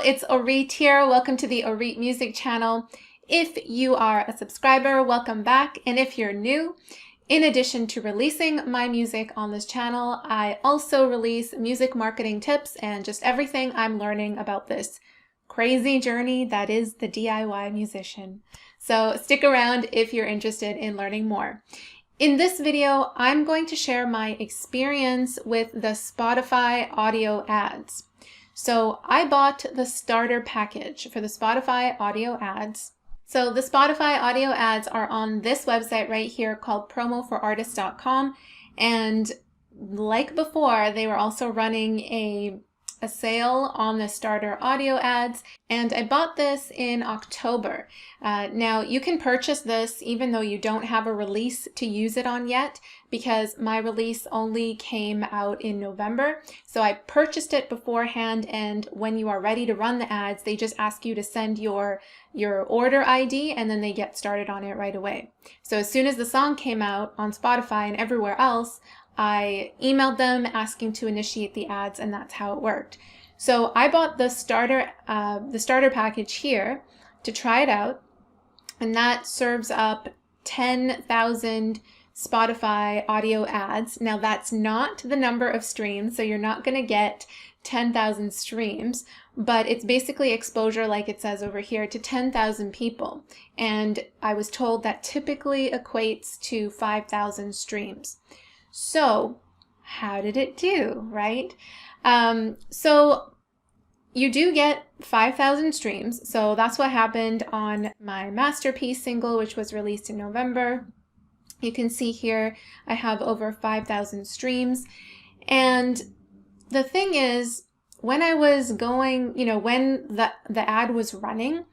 it's Orit here. Welcome to the Orit Music channel. If you are a subscriber, welcome back. And if you're new, in addition to releasing my music on this channel, I also release music marketing tips and just everything I'm learning about this crazy journey that is the DIY musician. So stick around if you're interested in learning more. In this video, I'm going to share my experience with the Spotify audio ads. So I bought the starter package for the Spotify audio ads. So the Spotify audio ads are on this website right here called promoforartists.com. And like before, they were also running a sale on the starter audio ads, and I bought this in October. Now you can purchase this even though you don't have a release to use it on yet, because my release only came out in November. So I purchased it beforehand, and when you are ready to run the ads, they just ask you to send your order ID and then they get started on it right away. So as soon as the song came out on Spotify and everywhere else, I emailed them asking to initiate the ads, and that's how it worked. So I bought the starter package here to try it out, and that serves up 10,000 Spotify audio ads. Now that's not the number of streams, so you're not going to get 10,000 streams, but it's basically exposure, like it says over here, to 10,000 people. And I was told that typically equates to 5,000 streams. So how did it do, right? So you do get 5,000 streams. So that's what happened on my Masterpiece single, which was released in November. You can see here I have over 5,000 streams. And the thing is, when I was going, when the ad was running,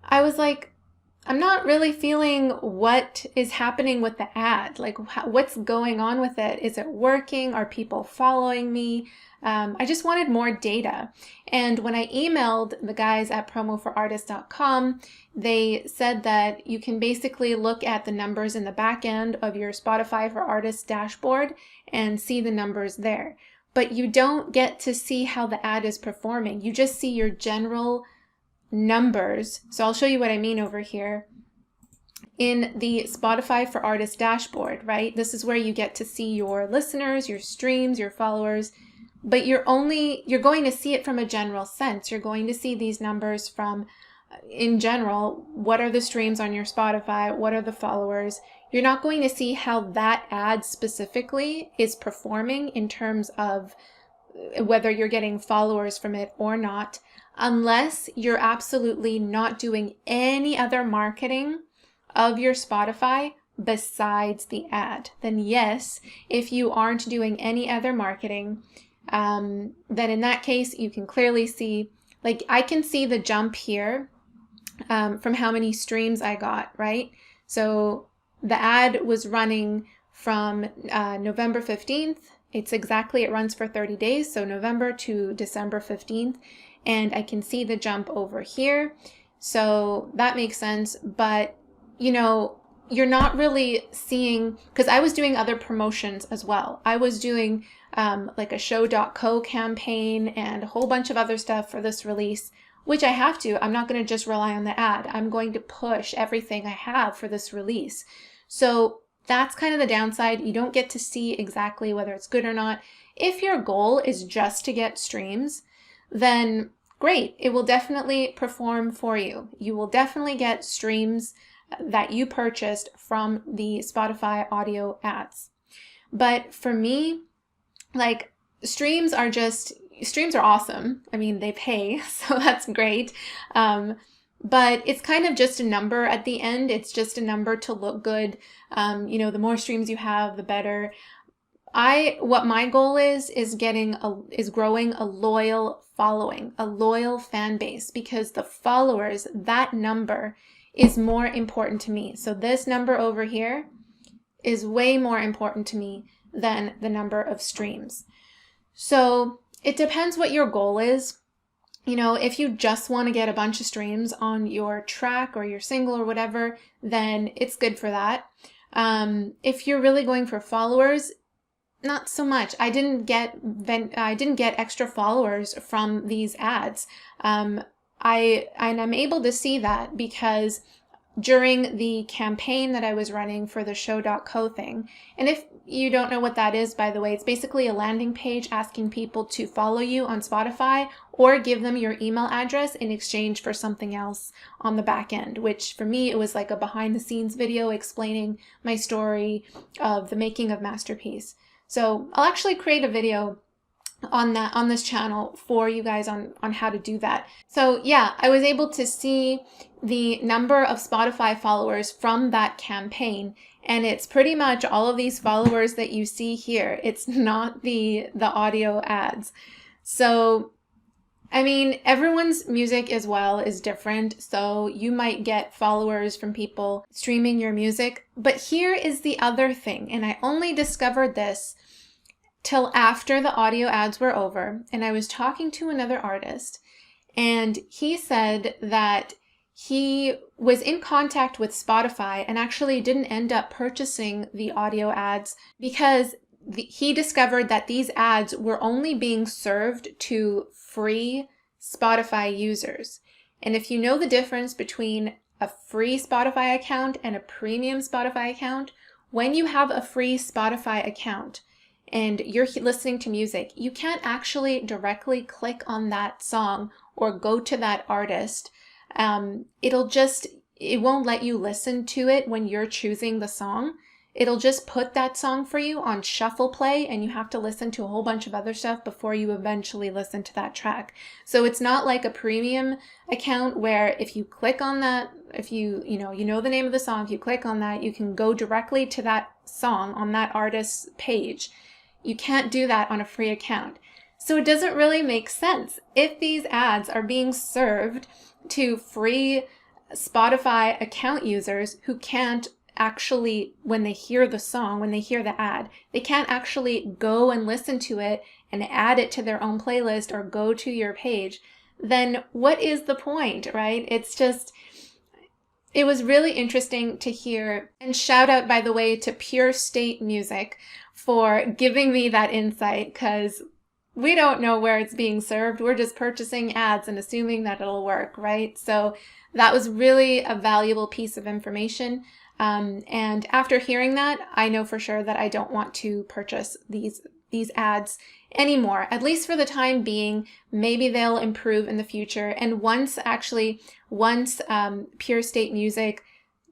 I was like, I'm not really feeling what is happening with the ad. Like, what's going on with it? Is it working? Are people following me? I just wanted more data. And when I emailed the guys at promoforartists.com, they said that you can basically look at the numbers in the back end of your Spotify for Artists dashboard and see the numbers there. But you don't get to see how the ad is performing. You just see your general numbers. So I'll show you what I mean over here. In the Spotify for Artists dashboard, right? This is where you get to see your listeners, your streams, your followers, but you're going to see it from a general sense. You're going to see these numbers from, in general, what are the streams on your Spotify? What are the followers? You're not going to see how that ad specifically is performing in terms of whether you're getting followers from it or not, unless you're absolutely not doing any other marketing of your Spotify besides the ad. Then yes, if you aren't doing any other marketing, then in that case, you can clearly see, like I can see the jump here from how many streams I got, right? So the ad was running from November 15th. It runs for 30 days, so November to December 15th. And I can see the jump over here. So that makes sense. But, you're not really seeing, because I was doing other promotions as well. I was doing like a show.co campaign and a whole bunch of other stuff for this release, which I have to. I'm not going to just rely on the ad. I'm going to push everything I have for this release. So that's kind of the downside. You don't get to see exactly whether it's good or not. If your goal is just to get streams, then great, it will definitely perform for you. You will definitely get streams that you purchased from the Spotify audio ads. But for me, like streams are awesome. I mean, they pay, so that's great. But it's kind of just a number at the end. It's just a number to look good. The more streams you have, the better. What my goal is growing a loyal following, a loyal fan base, because the followers, that number is more important to me. So this number over here is way more important to me than the number of streams. So it depends what your goal is. If you just want to get a bunch of streams on your track or your single or whatever, then it's good for that. If you're really going for followers, not so much. I didn't get extra followers from these ads. And I'm able to see that because during the campaign that I was running for the show.co thing. And if you don't know what that is, by the way, it's basically a landing page asking people to follow you on Spotify or give them your email address in exchange for something else on the back end, which for me, it was like a behind the scenes video explaining my story of the making of Masterpiece. So I'll actually create a video on this channel for you guys on how to do that. So yeah, I was able to see the number of Spotify followers from that campaign, and it's pretty much all of these followers that you see here. It's not the audio ads. So I mean, everyone's music as well is different, so you might get followers from people streaming your music. But here is the other thing, and I only discovered this till after the audio ads were over, and I was talking to another artist, and he said that he was in contact with Spotify and actually didn't end up purchasing the audio ads because he discovered that these ads were only being served to free Spotify users. And if you know the difference between a free Spotify account and a premium Spotify account, when you have a free Spotify account and you're listening to music, you can't actually directly click on that song or go to that artist. It won't let you listen to it when you're choosing the song. It'll just put that song for you on shuffle play, and you have to listen to a whole bunch of other stuff before you eventually listen to that track. So it's not like a premium account where if you click on that, if you know the name of the song, if you click on that, you can go directly to that song on that artist's page. You can't do that on a free account. So it doesn't really make sense. If these ads are being served to free Spotify account users who can't actually, when they hear the song, when they hear the ad, they can't actually go and listen to it and add it to their own playlist or go to your page, then what is the point, right? It was really interesting to hear. And shout out, by the way, to Pure State Music for giving me that insight, because we don't know where it's being served. We're just purchasing ads and assuming that it'll work, right? So that was really a valuable piece of information. And after hearing that, I know for sure that I don't want to purchase these ads anymore, at least for the time being. Maybe they'll improve in the future. And once Pure State Music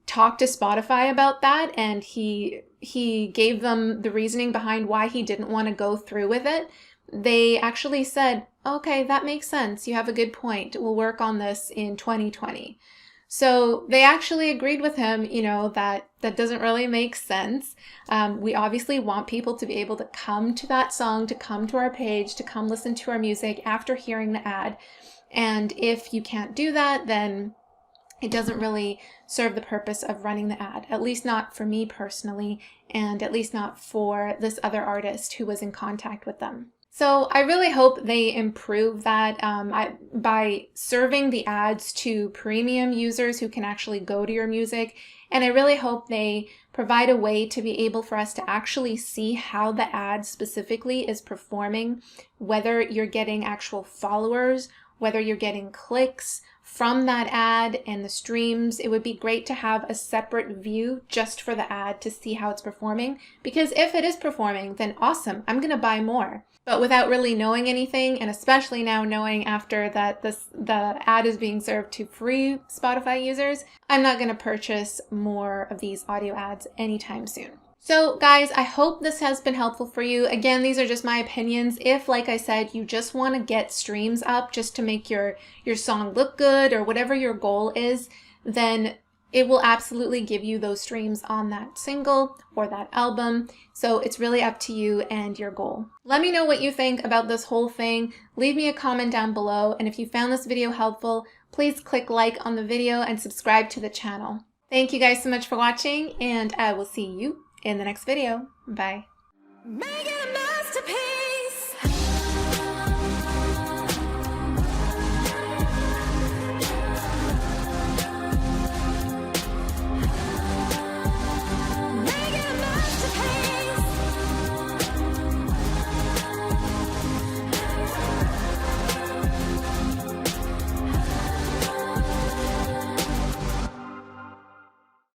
talked to Spotify about that, and he gave them the reasoning behind why he didn't want to go through with it, they actually said, okay, that makes sense. You have a good point. We'll work on this in 2020. So they actually agreed with him, that doesn't really make sense. We obviously want people to be able to come to that song, to come to our page, to come listen to our music after hearing the ad. And if you can't do that, then it doesn't really serve the purpose of running the ad, at least not for me personally, and at least not for this other artist who was in contact with them. So I really hope they improve that by serving the ads to premium users who can actually go to your music. And I really hope they provide a way to be able for us to actually see how the ad specifically is performing, whether you're getting actual followers, whether you're getting clicks from that ad and the streams. It would be great to have a separate view just for the ad to see how it's performing, because if it is performing, then awesome, I'm going to buy more. But without really knowing anything, and especially now knowing after that the ad is being served to free Spotify users, I'm not going to purchase more of these audio ads anytime soon. So guys, I hope this has been helpful for you. Again, these are just my opinions. If, like I said, you just want to get streams up just to make your song look good or whatever your goal is, then it will absolutely give you those streams on that single or that album. So it's really up to you and your goal. Let me know what you think about this whole thing. Leave me a comment down below. And if you found this video helpful, please click like on the video and subscribe to the channel. Thank you guys so much for watching, and I will see you in the next video. Bye.